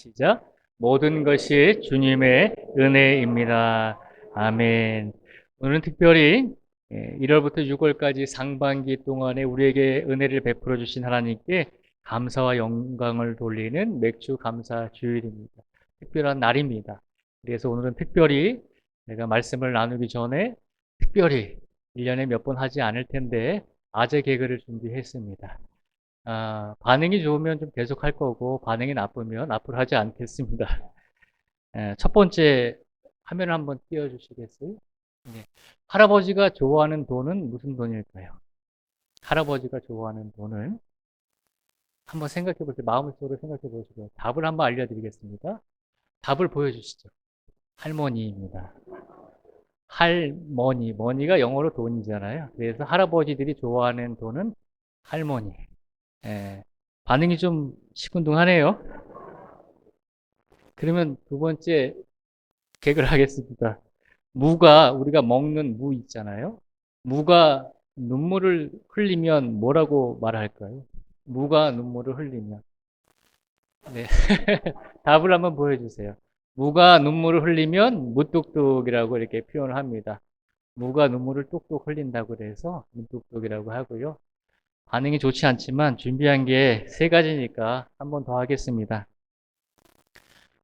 시작. 모든 것이 주님의 은혜입니다. 아멘. 오늘은 특별히 1월부터 6월까지 상반기 동안에 우리에게 은혜를 베풀어 주신 하나님께 감사와 영광을 돌리는 맥주 감사 주일입니다. 특별한 날입니다. 그래서 오늘은 특별히 내가 말씀을 나누기 전에 특별히 1년에 몇 번 하지 않을 텐데 아재 개그를 준비했습니다. 반응이 좋으면 좀 계속 할 거고, 반응이 나쁘면 앞으로 하지 않겠습니다. 첫 번째 화면을 한번 띄워주시겠어요? 네. 할아버지가 좋아하는 돈은 무슨 돈일까요? 할아버지가 좋아하는 돈을 한번 생각해 보세요. 마음속으로 생각해 보시고요. 답을 한번 알려드리겠습니다. 답을 보여주시죠. 할머니입니다. 할머니, 머니가 영어로 돈이잖아요. 그래서 할아버지들이 좋아하는 돈은 할머니. 예, 반응이 좀 시큰둥하네요. 그러면 두 번째 개그를 하겠습니다. 무가, 우리가 먹는 무 있잖아요. 무가 눈물을 흘리면 뭐라고 말할까요? 무가 눈물을 흘리면. 네. 답을 한번 보여주세요. 무가 눈물을 흘리면 무뚝뚝이라고 이렇게 표현을 합니다. 무가 눈물을 뚝뚝 흘린다고 그래서 무뚝뚝이라고 하고요. 반응이 좋지 않지만 준비한 게 세 가지니까 한 번 더 하겠습니다.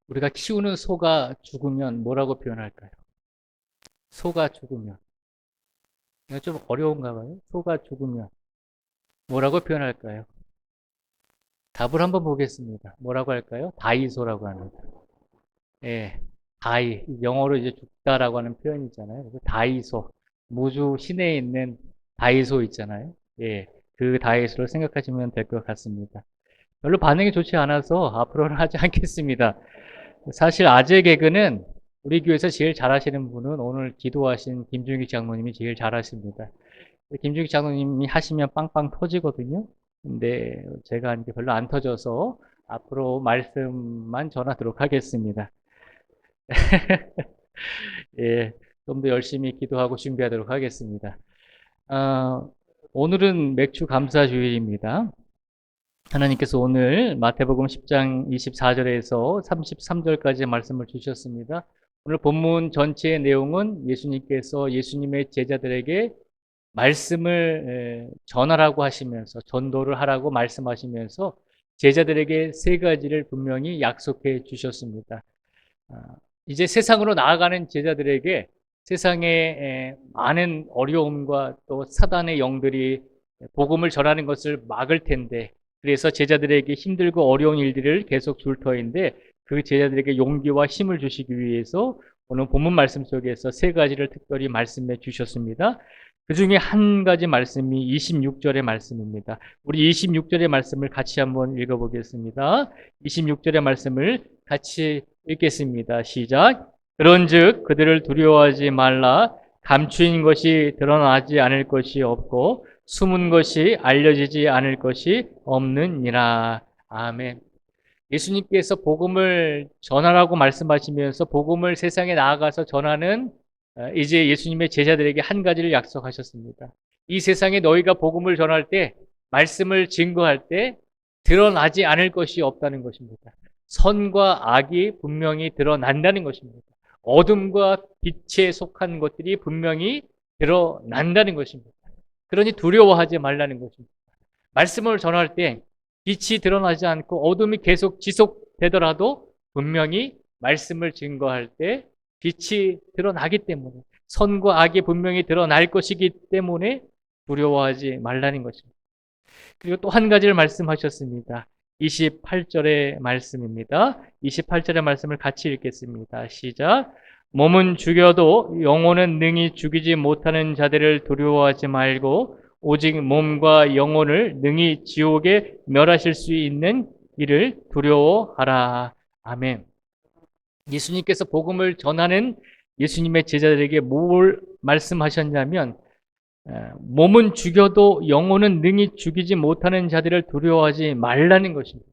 우리가 키우는 소가 죽으면 뭐라고 표현할까요? 소가 죽으면. 이거 좀 어려운가 봐요. 소가 죽으면 뭐라고 표현할까요? 답을 한번 보겠습니다. 뭐라고 할까요? 다이소라고 합니다. 예, 다이. 영어로 이제 죽다라고 하는 표현이 있잖아요. 그래서 다이소. 무주 시내에 있는 다이소 있잖아요. 예, 그 다이소를 생각하시면 될 것 같습니다. 별로 반응이 좋지 않아서 앞으로는 하지 않겠습니다. 사실 아재 개그는 우리 교회에서 제일 잘하시는 분은 오늘 기도하신 김중익 장로님이 제일 잘하십니다. 김중익 장로님이 하시면 빵빵 터지거든요. 근데 제가 이제 별로 안 터져서 앞으로 말씀만 전하도록 하겠습니다. 예, 좀 더 열심히 기도하고 준비하도록 하겠습니다. 오늘은 맥주 감사 주일입니다. 하나님께서 오늘 마태복음 10장 24절에서 33절까지 말씀을 주셨습니다. 오늘 본문 전체의 내용은 예수님께서 예수님의 제자들에게 말씀을 전하라고 하시면서 전도를 하라고 말씀하시면서 제자들에게 세 가지를 분명히 약속해 주셨습니다. 이제 세상으로 나아가는 제자들에게 세상에 많은 어려움과 또 사단의 영들이 복음을 전하는 것을 막을 텐데, 그래서 제자들에게 힘들고 어려운 일들을 계속 줄 터인데 그 제자들에게 용기와 힘을 주시기 위해서 오늘 본문 말씀 속에서 세 가지를 특별히 말씀해 주셨습니다. 그 중에 한 가지 말씀이 26절의 말씀입니다. 우리 26절의 말씀을 같이 한번 읽어보겠습니다. 26절의 말씀을 같이 읽겠습니다. 시작. 그런즉 그들을 두려워하지 말라. 감추인 것이 드러나지 않을 것이 없고 숨은 것이 알려지지 않을 것이 없느니라. 아멘. 예수님께서 복음을 전하라고 말씀하시면서 복음을 세상에 나아가서 전하는 이제 예수님의 제자들에게 한 가지를 약속하셨습니다. 이 세상에 너희가 복음을 전할 때, 말씀을 증거할 때 드러나지 않을 것이 없다는 것입니다. 선과 악이 분명히 드러난다는 것입니다. 어둠과 빛에 속한 것들이 분명히 드러난다는 것입니다. 그러니 두려워하지 말라는 것입니다. 말씀을 전할 때 빛이 드러나지 않고 어둠이 계속 지속되더라도 분명히 말씀을 증거할 때 빛이 드러나기 때문에, 선과 악이 분명히 드러날 것이기 때문에 두려워하지 말라는 것입니다. 그리고 또 한 가지를 말씀하셨습니다. 28절의 말씀입니다. 28절의 말씀을 같이 읽겠습니다. 시작. 몸은 죽여도 영혼은 능히 죽이지 못하는 자들을 두려워하지 말고 오직 몸과 영혼을 능히 지옥에 멸하실 수 있는 이를 두려워하라. 아멘. 예수님께서 복음을 전하는 예수님의 제자들에게 뭘 말씀하셨냐면, 몸은 죽여도 영혼은 능히 죽이지 못하는 자들을 두려워하지 말라는 것입니다.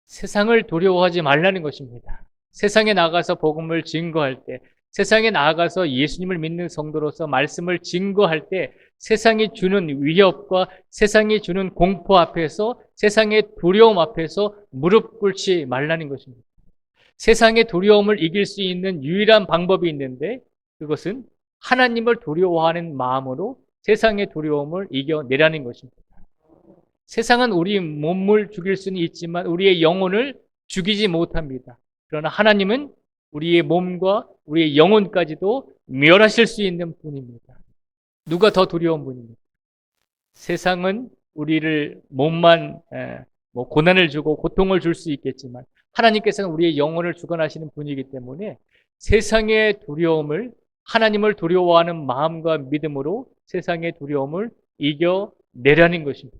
세상을 두려워하지 말라는 것입니다. 세상에 나가서 복음을 증거할 때, 세상에 나아가서 예수님을 믿는 성도로서 말씀을 증거할 때 세상이 주는 위협과 세상이 주는 공포 앞에서, 세상의 두려움 앞에서 무릎 꿇지 말라는 것입니다. 세상의 두려움을 이길 수 있는 유일한 방법이 있는데 그것은 하나님을 두려워하는 마음으로 세상의 두려움을 이겨내라는 것입니다. 세상은 우리 몸을 죽일 수는 있지만 우리의 영혼을 죽이지 못합니다. 그러나 하나님은 우리의 몸과 우리의 영혼까지도 멸하실 수 있는 분입니다. 누가 더 두려운 분입니까? 세상은 우리를 몸만 고난을 주고 고통을 줄 수 있겠지만 하나님께서는 우리의 영혼을 주관하시는 분이기 때문에 세상의 두려움을 하나님을 두려워하는 마음과 믿음으로 세상의 두려움을 이겨내라는 것입니다.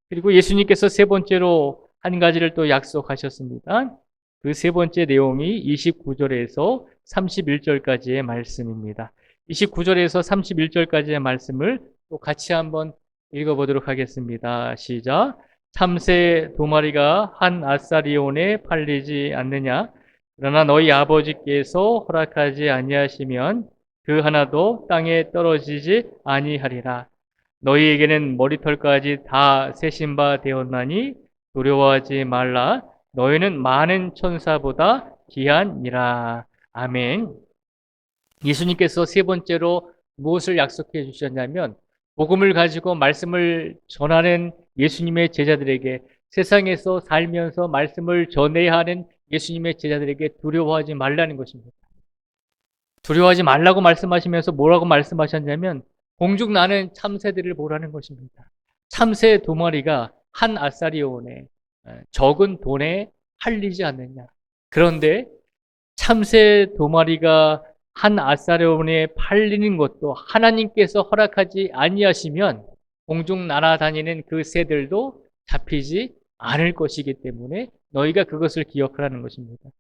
그리고 예수님께서 세 번째로 한 가지를 또 약속하셨습니다. 그 세 번째 내용이 29절에서 31절까지의 말씀입니다. 29절에서 31절까지의 말씀을 또 같이 한번 읽어보도록 하겠습니다. 시작. 참새 두 마리가 한 아사리온에 팔리지 않느냐? 그러나 너희 아버지께서 허락하지 아니하시면 그 하나도 땅에 떨어지지 아니하리라. 너희에게는 머리털까지 다 세신 바 되었나니 두려워하지 말라. 너희는 많은 천사보다 귀하니라. 아멘. 예수님께서 세 번째로 무엇을 약속해 주셨냐면 복음을 가지고 말씀을 전하는 예수님의 제자들에게 세상에서 살면서 말씀을 전해야 하는 예수님의 제자들에게 두려워하지 말라는 것입니다. 두려워하지 말라고 말씀하시면서 뭐라고 말씀하셨냐면 공중 나는 참새들을 보라는 것입니다. 참새 두 마리가 한 아사리온에 적은 돈에 팔리지 않느냐. 그런데 참새 두 마리가 한 아사리온에 팔리는 것도 하나님께서 허락하지 아니하시면 공중 날아다니는 그 새들도 잡히지 않을 것이기 때문에 너희가 그것을 기억하라는 것입니다.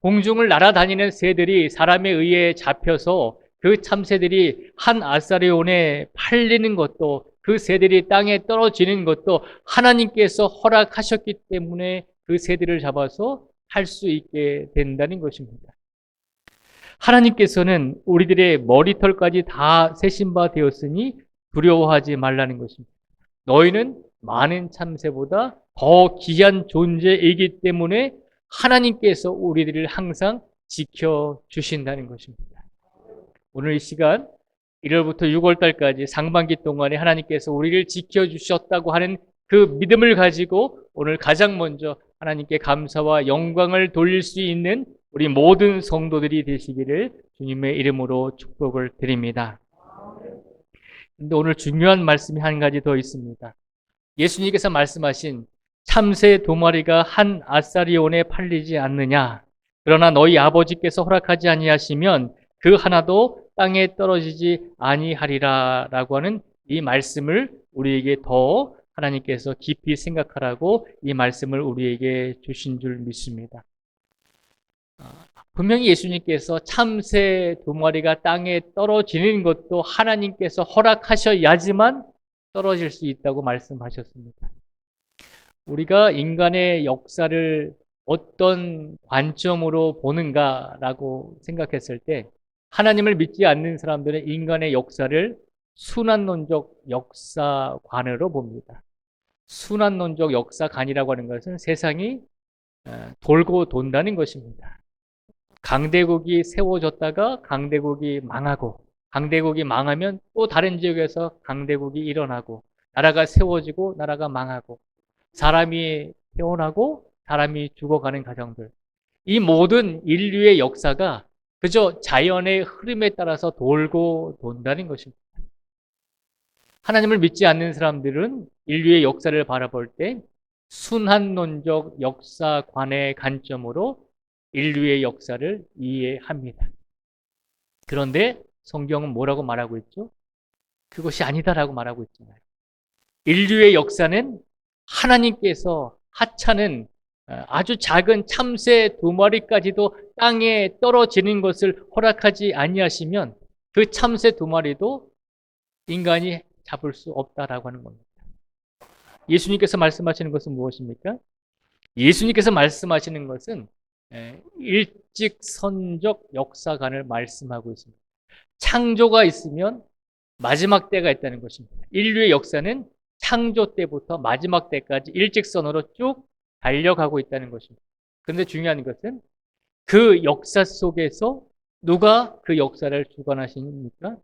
공중을 날아다니는 새들이 사람에 의해 잡혀서 그 참새들이 한 아사리온에 팔리는 것도 그 새들이 땅에 떨어지는 것도 하나님께서 허락하셨기 때문에 그 새들을 잡아서 할 수 있게 된다는 것입니다. 하나님께서는 우리들의 머리털까지 다 세신 바 되었으니 두려워하지 말라는 것입니다. 너희는 많은 참새보다 더 귀한 존재이기 때문에 하나님께서 우리들을 항상 지켜주신다는 것입니다. 오늘 이 시간 1월부터 6월달까지 상반기 동안에 하나님께서 우리를 지켜주셨다고 하는 그 믿음을 가지고 오늘 가장 먼저 하나님께 감사와 영광을 돌릴 수 있는 우리 모든 성도들이 되시기를 주님의 이름으로 축복을 드립니다. 그런데 오늘 중요한 말씀이 한 가지 더 있습니다. 예수님께서 말씀하신 참새 두 마리가 한 아사리온에 팔리지 않느냐. 그러나 너희 아버지께서 허락하지 아니하시면 그 하나도 땅에 떨어지지 아니하리라 라고 하는 이 말씀을 우리에게 더 하나님께서 깊이 생각하라고 이 말씀을 우리에게 주신 줄 믿습니다. 분명히 예수님께서 참새 두 마리가 땅에 떨어지는 것도 하나님께서 허락하셔야지만 떨어질 수 있다고 말씀하셨습니다. 우리가 인간의 역사를 어떤 관점으로 보는가라고 생각했을 때 하나님을 믿지 않는 사람들은 인간의 역사를 순환론적 역사관으로 봅니다. 순환론적 역사관이라고 하는 것은 세상이 돌고 돈다는 것입니다. 강대국이 세워졌다가 강대국이 망하고 강대국이 망하면 또 다른 지역에서 강대국이 일어나고 나라가 세워지고 나라가 망하고 사람이 태어나고 사람이 죽어가는 과정들, 이 모든 인류의 역사가 그저 자연의 흐름에 따라서 돌고 돈다는 것입니다. 하나님을 믿지 않는 사람들은 인류의 역사를 바라볼 때 순환론적 역사관의 관점으로 인류의 역사를 이해합니다. 그런데 성경은 뭐라고 말하고 있죠? 그것이 아니다라고 말하고 있잖아요. 인류의 역사는 하나님께서 하찮은 아주 작은 참새 두 마리까지도 땅에 떨어지는 것을 허락하지 아니하시면 그 참새 두 마리도 인간이 잡을 수 없다라고 하는 겁니다. 예수님께서 말씀하시는 것은 무엇입니까? 예수님께서 말씀하시는 것은 일직선적 역사관을 말씀하고 있습니다. 창조가 있으면 마지막 때가 있다는 것입니다. 인류의 역사는 창조 때부터 마지막 때까지 일직선으로 쭉 달려가고 있다는 것입니다. 그런데 중요한 것은 그 역사 속에서 누가 그 역사를 주관하십니까?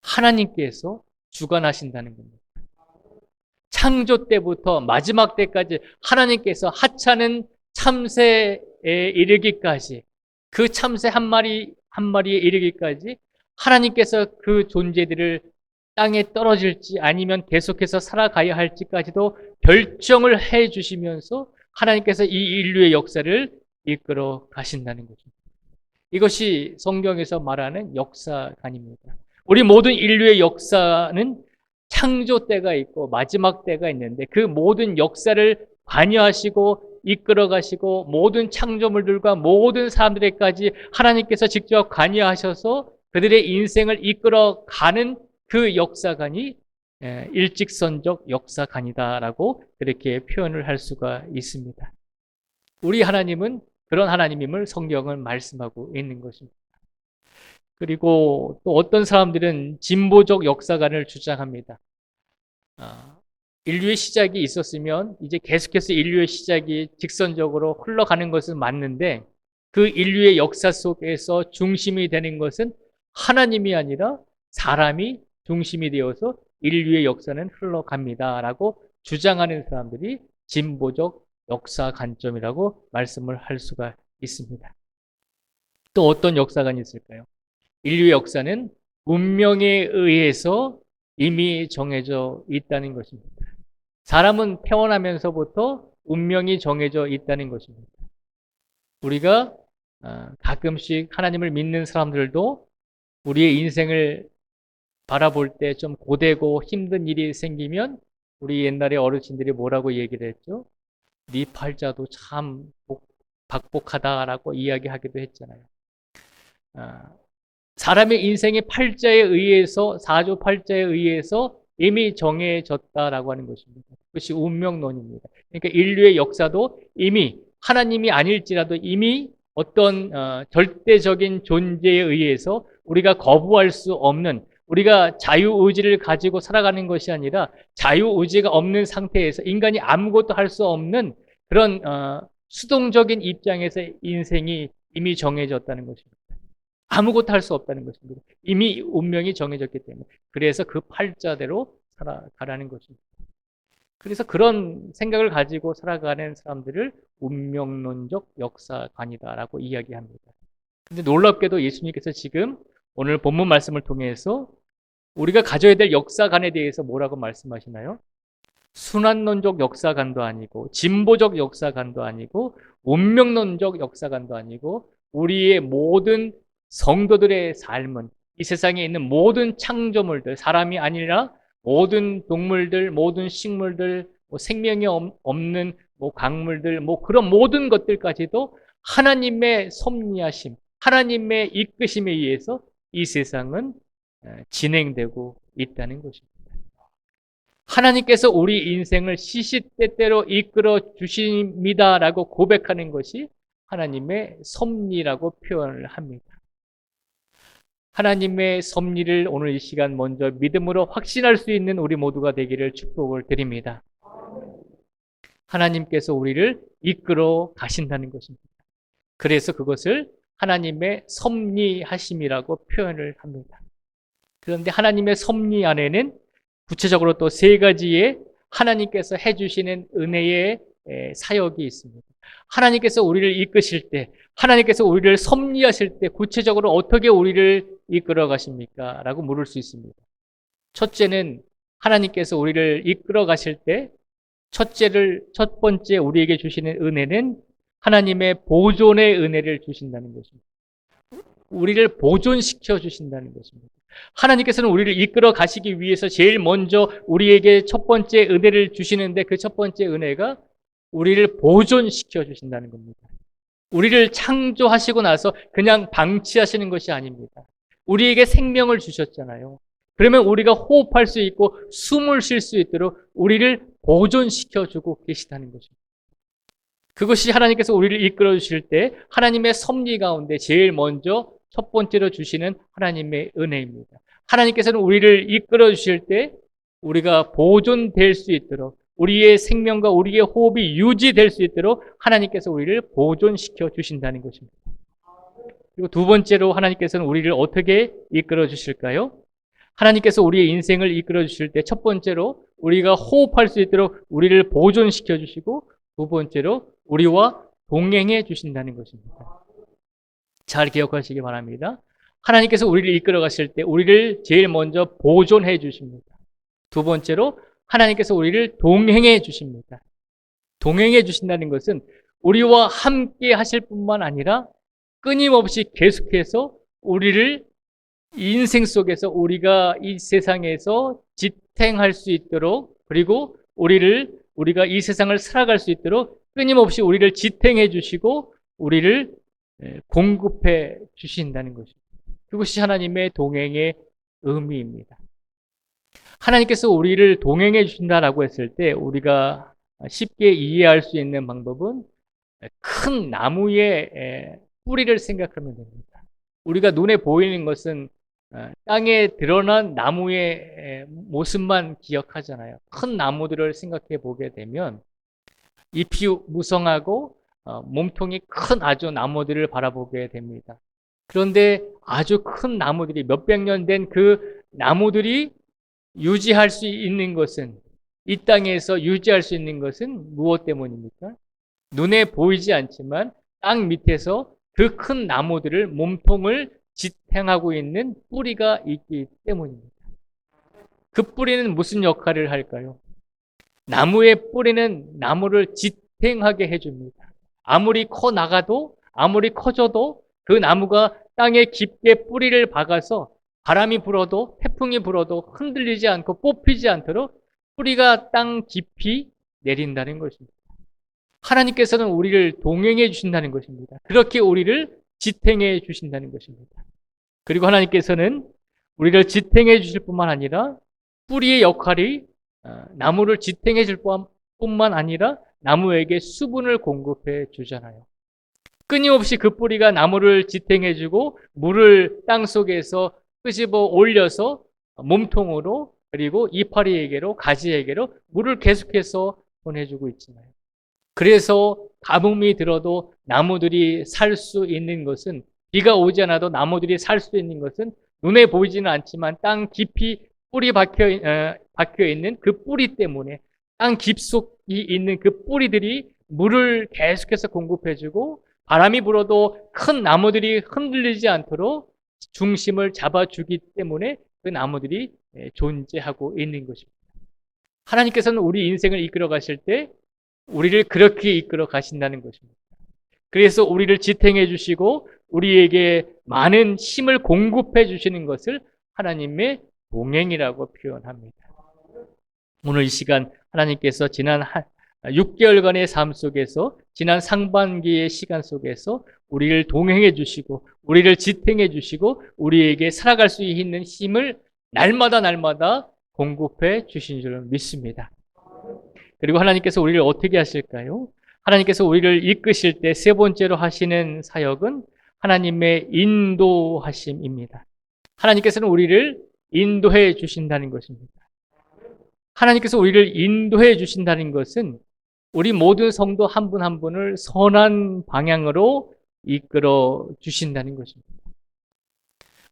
하나님께서 주관하신다는 겁니다. 창조 때부터 마지막 때까지 하나님께서 하찮은 참새에 이르기까지, 그 참새 한 마리 한 마리에 이르기까지 하나님께서 그 존재들을 땅에 떨어질지 아니면 계속해서 살아가야 할지까지도 결정을 해 주시면서 하나님께서 이 인류의 역사를 이끌어 가신다는 거죠. 이것이 성경에서 말하는 역사관입니다. 우리 모든 인류의 역사는 창조 때가 있고 마지막 때가 있는데 그 모든 역사를 관여하시고 이끌어 가시고 모든 창조물들과 모든 사람들에게까지 하나님께서 직접 관여하셔서 그들의 인생을 이끌어 가는 그 역사관이 일직선적 역사관이다라고 그렇게 표현을 할 수가 있습니다. 우리 하나님은 그런 하나님임을 성경은 말씀하고 있는 것입니다. 그리고 또 어떤 사람들은 진보적 역사관을 주장합니다. 인류의 시작이 있었으면 이제 계속해서 인류의 시작이 직선적으로 흘러가는 것은 맞는데 그 인류의 역사 속에서 중심이 되는 것은 하나님이 아니라 사람이 중심이 되어서 인류의 역사는 흘러갑니다라고 주장하는 사람들이 진보적 역사 관점이라고 말씀을 할 수가 있습니다. 또 어떤 역사관이 있을까요? 인류의 역사는 운명에 의해서 이미 정해져 있다는 것입니다. 사람은 태어나면서부터 운명이 정해져 있다는 것입니다. 우리가 가끔씩 하나님을 믿는 사람들도 우리의 인생을 바라볼 때 좀 고되고 힘든 일이 생기면 우리 옛날에 어르신들이 뭐라고 얘기를 했죠? 네 팔자도 참 박복하다라고 이야기하기도 했잖아요. 사람의 인생의 팔자에 의해서 사주팔자에 의해서 이미 정해졌다라고 하는 것입니다. 그것이 운명론입니다. 그러니까 인류의 역사도 이미 하나님이 아닐지라도 이미 어떤 절대적인 존재에 의해서 우리가 거부할 수 없는 우리가 자유의지를 가지고 살아가는 것이 아니라 자유의지가 없는 상태에서 인간이 아무것도 할 수 없는 그런 수동적인 입장에서 인생이 이미 정해졌다는 것입니다. 아무것도 할 수 없다는 것입니다. 이미 운명이 정해졌기 때문에. 그래서 그 팔자대로 살아가라는 것입니다. 그래서 그런 생각을 가지고 살아가는 사람들을 운명론적 역사관이다라고 이야기합니다. 근데 놀랍게도 예수님께서 지금 오늘 본문 말씀을 통해서 우리가 가져야 될 역사관에 대해서 뭐라고 말씀하시나요? 순환론적 역사관도 아니고 진보적 역사관도 아니고 운명론적 역사관도 아니고 우리의 모든 성도들의 삶은 이 세상에 있는 모든 창조물들, 사람이 아니라 모든 동물들, 모든 식물들, 생명이 없는 강물들, 그런 모든 것들까지도 하나님의 섭리하심, 하나님의 이끄심에 의해서 이 세상은 진행되고 있다는 것입니다. 하나님께서 우리 인생을 시시때때로 이끌어 주십니다라고 고백하는 것이 하나님의 섭리라고 표현을 합니다. 하나님의 섭리를 오늘 이 시간 먼저 믿음으로 확신할 수 있는 우리 모두가 되기를 축복을 드립니다. 하나님께서 우리를 이끌어 가신다는 것입니다. 그래서 그것을 하나님의 섭리하심이라고 표현을 합니다. 그런데 하나님의 섭리 안에는 구체적으로 또 세 가지의 하나님께서 해주시는 은혜의 사역이 있습니다. 하나님께서 우리를 이끄실 때, 하나님께서 우리를 섭리하실 때 구체적으로 어떻게 우리를 이끌어 가십니까? 라고 물을 수 있습니다. 첫째는 하나님께서 우리를 이끌어 가실 때 첫 번째 우리에게 주시는 은혜는 하나님의 보존의 은혜를 주신다는 것입니다. 우리를 보존시켜 주신다는 것입니다. 하나님께서는 우리를 이끌어 가시기 위해서 제일 먼저 우리에게 첫 번째 은혜를 주시는데 그 첫 번째 은혜가 우리를 보존시켜 주신다는 겁니다. 우리를 창조하시고 나서 그냥 방치하시는 것이 아닙니다. 우리에게 생명을 주셨잖아요. 그러면 우리가 호흡할 수 있고 숨을 쉴 수 있도록 우리를 보존시켜 주고 계시다는 것입니다. 그것이 하나님께서 우리를 이끌어 주실 때 하나님의 섭리 가운데 제일 먼저 첫 번째로 주시는 하나님의 은혜입니다. 하나님께서는 우리를 이끌어 주실 때 우리가 보존될 수 있도록 우리의 생명과 우리의 호흡이 유지될 수 있도록 하나님께서 우리를 보존시켜 주신다는 것입니다. 그리고 두 번째로 하나님께서는 우리를 어떻게 이끌어 주실까요? 하나님께서 우리의 인생을 이끌어 주실 때 첫 번째로 우리가 호흡할 수 있도록 우리를 보존시켜 주시고, 두 번째로 우리와 동행해 주신다는 것입니다. 잘 기억하시기 바랍니다. 하나님께서 우리를 이끌어 가실 때 우리를 제일 먼저 보존해 주십니다. 두 번째로 하나님께서 우리를 동행해 주십니다. 동행해 주신다는 것은 우리와 함께 하실 뿐만 아니라 끊임없이 계속해서 우리를 인생 속에서 우리가 이 세상에서 지탱할 수 있도록, 그리고 우리가 이 세상을 살아갈 수 있도록 끊임없이 우리를 지탱해 주시고 우리를 공급해 주신다는 것입니다. 그것이 하나님의 동행의 의미입니다. 하나님께서 우리를 동행해 주신다라고 했을 때 우리가 쉽게 이해할 수 있는 방법은 큰 나무의 뿌리를 생각하면 됩니다. 우리가 눈에 보이는 것은 땅에 드러난 나무의 모습만 기억하잖아요. 큰 나무들을 생각해 보게 되면 잎이 무성하고 몸통이 큰 아주 나무들을 바라보게 됩니다. 그런데 아주 큰 나무들이 몇백 년 된 그 나무들이 유지할 수 있는 것은, 이 땅에서 유지할 수 있는 것은 무엇 때문입니까? 눈에 보이지 않지만 땅 밑에서 그 큰 나무들을, 몸통을 지탱하고 있는 뿌리가 있기 때문입니다. 그 뿌리는 무슨 역할을 할까요? 나무의 뿌리는 나무를 지탱하게 해줍니다. 아무리 커 나가도, 아무리 커져도 그 나무가 땅에 깊게 뿌리를 박아서 바람이 불어도, 태풍이 불어도 흔들리지 않고 뽑히지 않도록 뿌리가 땅 깊이 내린다는 것입니다. 하나님께서는 우리를 동행해 주신다는 것입니다. 그렇게 우리를 지탱해 주신다는 것입니다. 그리고 하나님께서는 우리를 지탱해 주실 뿐만 아니라 뿌리의 역할이 나무를 지탱해 줄 뿐만 아니라 나무에게 수분을 공급해 주잖아요. 끊임없이 그 뿌리가 나무를 지탱해 주고 물을 땅 속에서 끄집어 올려서 몸통으로, 그리고 이파리에게로, 가지에게로 물을 계속해서 보내주고 있잖아요. 그래서 가뭄이 들어도 나무들이 살 수 있는 것은, 비가 오지 않아도 나무들이 살 수 있는 것은 눈에 보이지는 않지만 땅 깊이 뿌리 박혀 있는 그 뿌리 때문에, 땅 깊숙이 있는 그 뿌리들이 물을 계속해서 공급해주고 바람이 불어도 큰 나무들이 흔들리지 않도록 중심을 잡아주기 때문에 그 나무들이 존재하고 있는 것입니다. 하나님께서는 우리 인생을 이끌어 가실 때 우리를 그렇게 이끌어 가신다는 것입니다. 그래서 우리를 지탱해 주시고 우리에게 많은 힘을 공급해 주시는 것을 하나님의 동행이라고 표현합니다. 오늘 이 시간 하나님께서 지난 6개월간의 삶 속에서, 지난 상반기의 시간 속에서 우리를 동행해 주시고 우리를 지탱해 주시고 우리에게 살아갈 수 있는 힘을 날마다 공급해 주신 줄 믿습니다. 그리고 하나님께서 우리를 어떻게 하실까요? 하나님께서 우리를 이끄실 때 세 번째로 하시는 사역은 하나님의 인도하심입니다. 하나님께서는 우리를 인도해 주신다는 것입니다. 하나님께서 우리를 인도해 주신다는 것은 우리 모든 성도 한 분 한 분을 선한 방향으로 이끌어 주신다는 것입니다.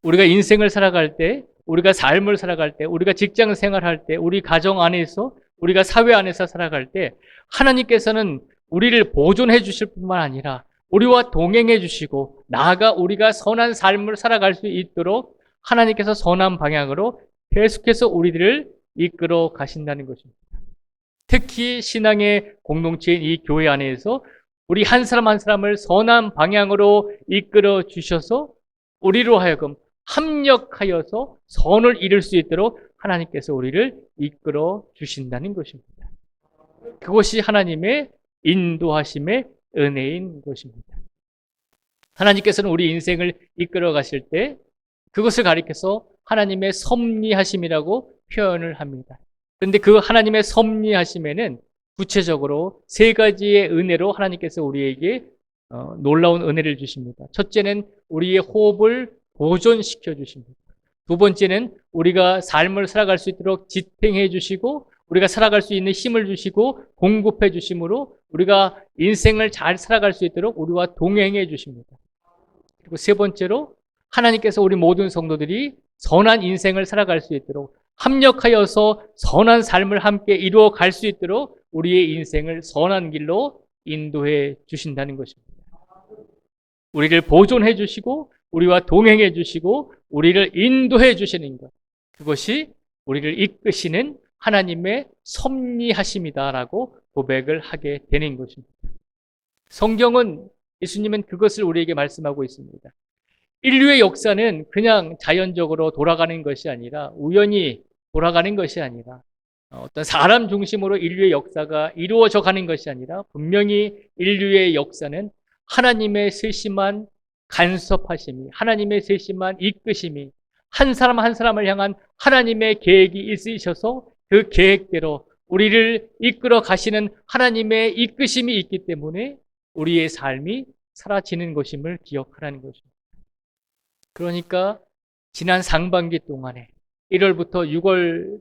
우리가 인생을 살아갈 때, 우리가 삶을 살아갈 때, 우리가 직장 생활할 때, 우리 가정 안에서, 우리가 사회 안에서 살아갈 때 하나님께서는 우리를 보존해 주실 뿐만 아니라 우리와 동행해 주시고 나아가 우리가 선한 삶을 살아갈 수 있도록 하나님께서 선한 방향으로 계속해서 우리들을 이끌어 가신다는 것입니다. 특히 신앙의 공동체인 이 교회 안에서 우리 한 사람 한 사람을 선한 방향으로 이끌어 주셔서 우리로 하여금 합력하여서 선을 이룰 수 있도록 하나님께서 우리를 이끌어 주신다는 것입니다. 그것이 하나님의 인도하심의 은혜인 것입니다. 하나님께서는 우리 인생을 이끌어 가실 때 그것을 가리켜서 하나님의 섭리하심이라고 표현을 합니다. 그런데 그 하나님의 섭리하심에는 구체적으로 세 가지의 은혜로 하나님께서 우리에게 놀라운 은혜를 주십니다. 첫째는 우리의 호흡을 보존시켜 주십니다. 두 번째는 우리가 삶을 살아갈 수 있도록 지탱해 주시고 우리가 살아갈 수 있는 힘을 주시고 공급해 주심으로 우리가 인생을 잘 살아갈 수 있도록 우리와 동행해 주십니다. 그리고 세 번째로 하나님께서 우리 모든 성도들이 선한 인생을 살아갈 수 있도록 합력하여서 선한 삶을 함께 이루어 갈 수 있도록 우리의 인생을 선한 길로 인도해 주신다는 것입니다. 우리를 보존해 주시고 우리와 동행해 주시고 우리를 인도해 주시는 것, 그것이 우리를 이끄시는 하나님의 섭리하심이다라고 고백을 하게 되는 것입니다. 성경은, 예수님은 그것을 우리에게 말씀하고 있습니다. 인류의 역사는 그냥 자연적으로 돌아가는 것이 아니라, 우연히 돌아가는 것이 아니라, 어떤 사람 중심으로 인류의 역사가 이루어져 가는 것이 아니라, 분명히 인류의 역사는 하나님의 세심한 간섭하심이, 하나님의 세심한 이끄심이, 한 사람 한 사람을 향한 하나님의 계획이 있으셔서 그 계획대로 우리를 이끌어 가시는 하나님의 이끄심이 있기 때문에 우리의 삶이 사라지는 것임을 기억하라는 것입니다. 그러니까 지난 상반기 동안에 1월부터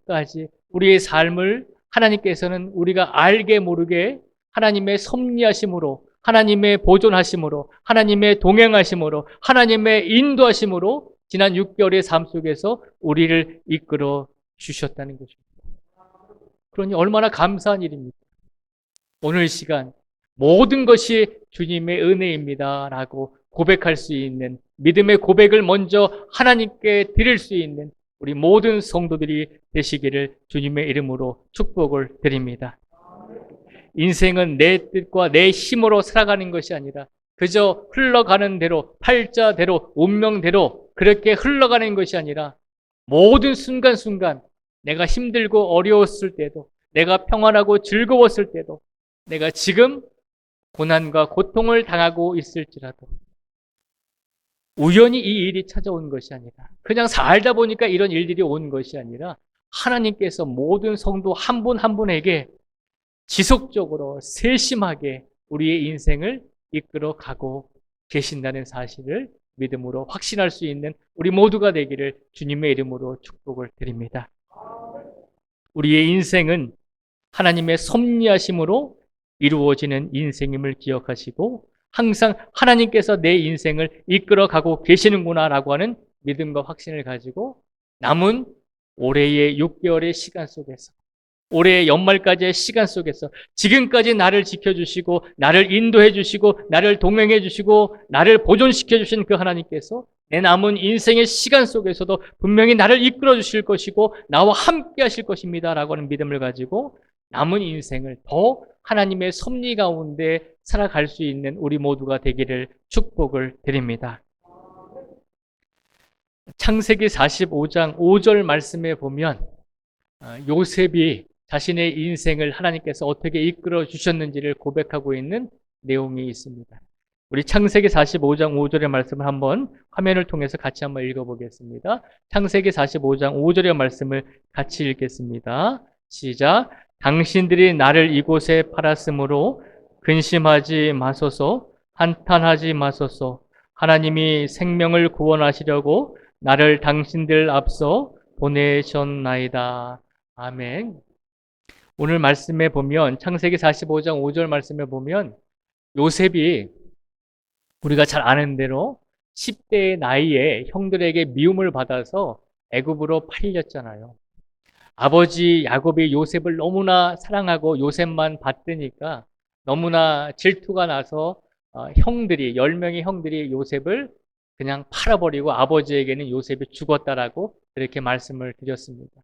6월까지 우리의 삶을 하나님께서는 우리가 알게 모르게 하나님의 섭리하심으로, 하나님의 보존하심으로, 하나님의 동행하심으로, 하나님의 인도하심으로 지난 6개월의 삶 속에서 우리를 이끌어 주셨다는 것입니다. 그러니 얼마나 감사한 일입니까? 오늘 시간 모든 것이 주님의 은혜입니다 라고 고백할 수 있는, 믿음의 고백을 먼저 하나님께 드릴 수 있는 우리 모든 성도들이 되시기를 주님의 이름으로 축복을 드립니다. 인생은 내 뜻과 내 힘으로 살아가는 것이 아니라 그저 흘러가는 대로, 팔자대로, 운명대로 그렇게 흘러가는 것이 아니라 모든 순간순간 내가 힘들고 어려웠을 때도, 내가 평안하고 즐거웠을 때도, 내가 지금 고난과 고통을 당하고 있을지라도 우연히 이 일이 찾아온 것이 아니라, 그냥 살다 보니까 이런 일들이 온 것이 아니라 하나님께서 모든 성도 한 분 한 분에게 지속적으로 세심하게 우리의 인생을 이끌어 가고 계신다는 사실을 믿음으로 확신할 수 있는 우리 모두가 되기를 주님의 이름으로 축복을 드립니다. 우리의 인생은 하나님의 섭리하심으로 이루어지는 인생임을 기억하시고 항상 하나님께서 내 인생을 이끌어 가고 계시는구나라고 하는 믿음과 확신을 가지고 남은 올해의 6개월의 시간 속에서, 올해의 연말까지의 시간 속에서 지금까지 나를 지켜주시고 나를 인도해 주시고 나를 동행해 주시고 나를 보존시켜 주신 그 하나님께서 내 남은 인생의 시간 속에서도 분명히 나를 이끌어 주실 것이고 나와 함께 하실 것입니다 라고 하는 믿음을 가지고 남은 인생을 더 하나님의 섭리 가운데 살아갈 수 있는 우리 모두가 되기를 축복을 드립니다. 창세기 45장 5절 말씀에 보면 요셉이 자신의 인생을 하나님께서 어떻게 이끌어 주셨는지를 고백하고 있는 내용이 있습니다. 우리 창세기 45장 5절의 말씀을 한번 화면을 통해서 같이 한번 읽어보겠습니다. 창세기 45장 5절의 말씀을 같이 읽겠습니다. 시작. 당신들이 나를 이곳에 팔았으므로 근심하지 마소서, 한탄하지 마소서. 하나님이 생명을 구원하시려고 나를 당신들 앞서 보내셨나이다. 아멘. 오늘 말씀에 보면, 창세기 45장 5절 말씀에 보면 요셉이 우리가 잘 아는 대로 10대의 나이에 형들에게 미움을 받아서 애굽으로 팔렸잖아요. 아버지 야곱이 요셉을 너무나 사랑하고 요셉만 받드니까 너무나 질투가 나서 형들이, 10명의 형들이 요셉을 그냥 팔아버리고 아버지에게는 요셉이 죽었다라고 그렇게 말씀을 드렸습니다.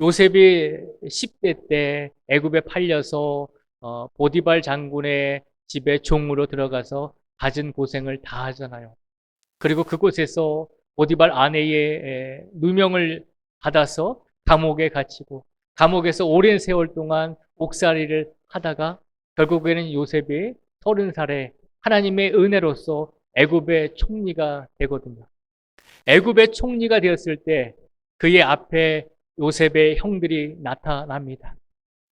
요셉이 10대 때 애굽에 팔려서 보디발 장군의 집에 종으로 들어가서 갖은 고생을 다 하잖아요. 그리고 그곳에서 보디발 아내의 누명을 받아서 감옥에 갇히고 감옥에서 오랜 세월 동안 옥살이를 하다가 결국에는 요셉이 30살에 하나님의 은혜로서 애굽의 총리가 되거든요. 애굽의 총리가 되었을 때 그의 앞에 요셉의 형들이 나타납니다.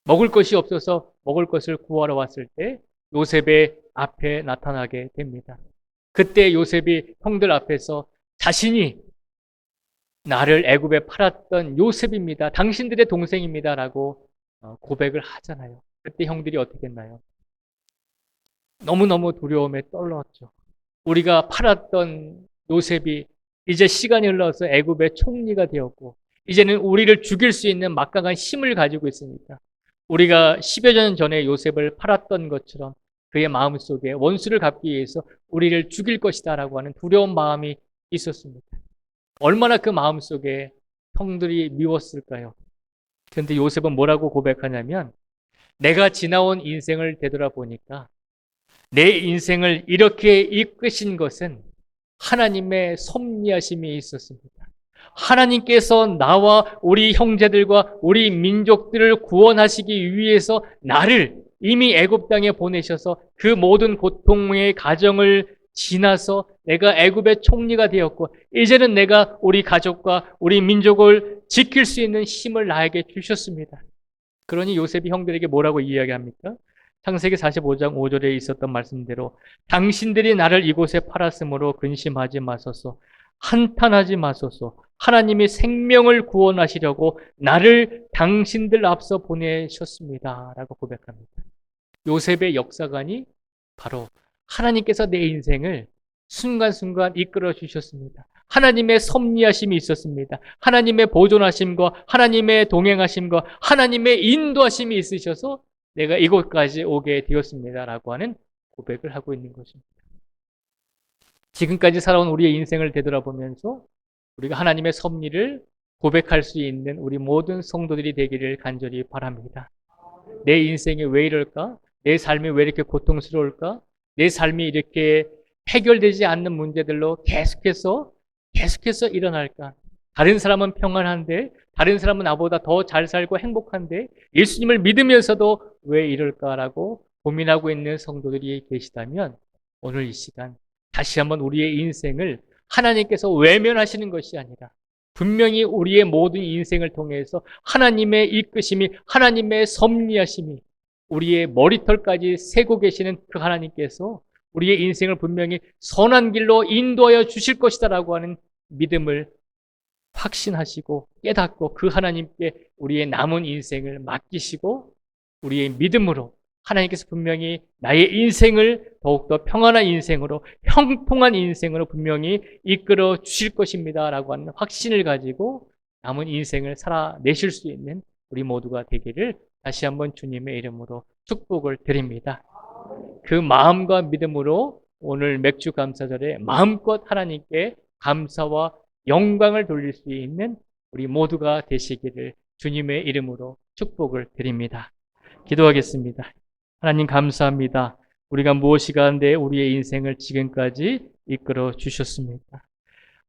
먹을 것이 없어서 먹을 것을 구하러 왔을 때 요셉의 앞에 나타나게 됩니다. 그때 요셉이 형들 앞에서 자신이 나를 애굽에 팔았던 요셉입니다. 당신들의 동생입니다 라고 고백을 하잖아요. 그때 형들이 어떻게 했나요? 너무너무 두려움에 떨었죠. 우리가 팔았던 요셉이 이제 시간이 흘러서 애굽의 총리가 되었고 이제는 우리를 죽일 수 있는 막강한 힘을 가지고 있으니까 우리가 10여 년 전에 요셉을 팔았던 것처럼 그의 마음속에 원수를 갚기 위해서 우리를 죽일 것이다 라고 하는 두려운 마음이 있었습니다. 얼마나 그 마음속에 형들이 미웠을까요? 그런데 요셉은 뭐라고 고백하냐면 내가 지나온 인생을 되돌아보니까 내 인생을 이렇게 이끄신 것은 하나님의 섭리하심이 있었습니다. 하나님께서 나와 우리 형제들과 우리 민족들을 구원하시기 위해서 나를 이미 애굽 땅에 보내셔서 그 모든 고통의 과정을 지나서 내가 애굽의 총리가 되었고 이제는 내가 우리 가족과 우리 민족을 지킬 수 있는 힘을 나에게 주셨습니다. 그러니 요셉이 형들에게 뭐라고 이야기합니까? 창세기 45장 5절에 있었던 말씀대로 당신들이 나를 이곳에 팔았으므로 근심하지 마소서, 한탄하지 마소서, 하나님이 생명을 구원하시려고 나를 당신들 앞서 보내셨습니다 라고 고백합니다. 요셉의 역사관이 바로 하나님께서 내 인생을 순간순간 이끌어 주셨습니다. 하나님의 섭리하심이 있었습니다. 하나님의 보존하심과 하나님의 동행하심과 하나님의 인도하심이 있으셔서 내가 이곳까지 오게 되었습니다 라고 하는 고백을 하고 있는 것입니다. 지금까지 살아온 우리의 인생을 되돌아보면서 우리가 하나님의 섭리를 고백할 수 있는 우리 모든 성도들이 되기를 간절히 바랍니다. 내 인생이 왜 이럴까? 내 삶이 왜 이렇게 고통스러울까? 내 삶이 이렇게 해결되지 않는 문제들로 계속해서 일어날까? 다른 사람은 평안한데, 다른 사람은 나보다 더 잘 살고 행복한데, 예수님을 믿으면서도 왜 이럴까라고 고민하고 있는 성도들이 계시다면, 오늘 이 시간 다시 한번 우리의 인생을 하나님께서 외면하시는 것이 아니라, 분명히 우리의 모든 인생을 통해서 하나님의 이끄심이, 하나님의 섭리하심이 우리의 머리털까지 세고 계시는 그 하나님께서 우리의 인생을 분명히 선한 길로 인도하여 주실 것이다라고 하는 믿음을 확신하시고 깨닫고 그 하나님께 우리의 남은 인생을 맡기시고 우리의 믿음으로 하나님께서 분명히 나의 인생을 더욱더 평안한 인생으로 형통한 인생으로 분명히 이끌어 주실 것입니다 라고 하는 확신을 가지고 남은 인생을 살아내실 수 있는 우리 모두가 되기를 다시 한번 주님의 이름으로 축복을 드립니다. 그 마음과 믿음으로 오늘 맥주 감사절에 마음껏 하나님께 감사와 영광을 돌릴 수 있는 우리 모두가 되시기를 주님의 이름으로 축복을 드립니다. 기도하겠습니다. 하나님 감사합니다. 우리가 무엇이 가운데 우리의 인생을 지금까지 이끌어 주셨습니다.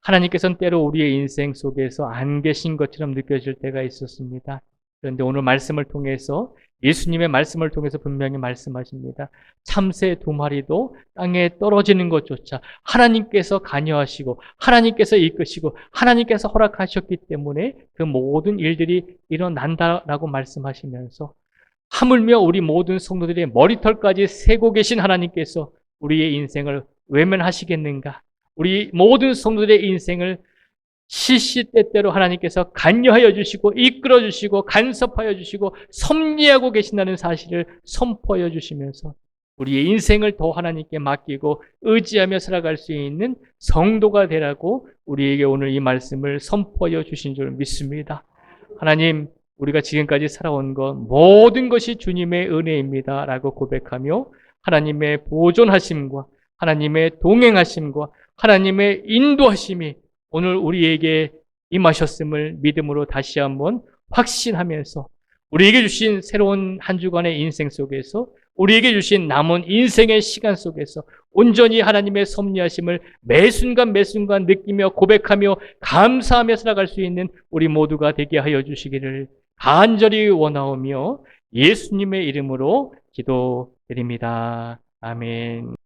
하나님께서는 때로 우리의 인생 속에서 안 계신 것처럼 느껴질 때가 있었습니다. 그런데 오늘 말씀을 통해서 예수님의 말씀을 통해서 분명히 말씀하십니다. 참새 2마리도 땅에 떨어지는 것조차 하나님께서 관여하시고 하나님께서 이끄시고 하나님께서 허락하셨기 때문에 그 모든 일들이 일어난다라고 말씀하시면서 하물며 우리 모든 성도들의 머리털까지 세고 계신 하나님께서 우리의 인생을 외면하시겠는가? 우리 모든 성도들의 인생을 시시때때로 하나님께서 관여하여 주시고 이끌어 주시고 간섭하여 주시고 섭리하고 계신다는 사실을 선포하여 주시면서 우리의 인생을 더 하나님께 맡기고 의지하며 살아갈 수 있는 성도가 되라고 우리에게 오늘 이 말씀을 선포하여 주신 줄 믿습니다. 하나님, 우리가 지금까지 살아온 것 모든 것이 주님의 은혜입니다 라고 고백하며 하나님의 보존하심과 하나님의 동행하심과 하나님의 인도하심이 오늘 우리에게 임하셨음을 믿음으로 다시 한번 확신하면서 우리에게 주신 새로운 한 주간의 인생 속에서 우리에게 주신 남은 인생의 시간 속에서 온전히 하나님의 섭리하심을 매 순간 느끼며 고백하며 감사하며 살아갈 수 있는 우리 모두가 되게 하여 주시기를 간절히 원하오며 예수님의 이름으로 기도드립니다. 아멘.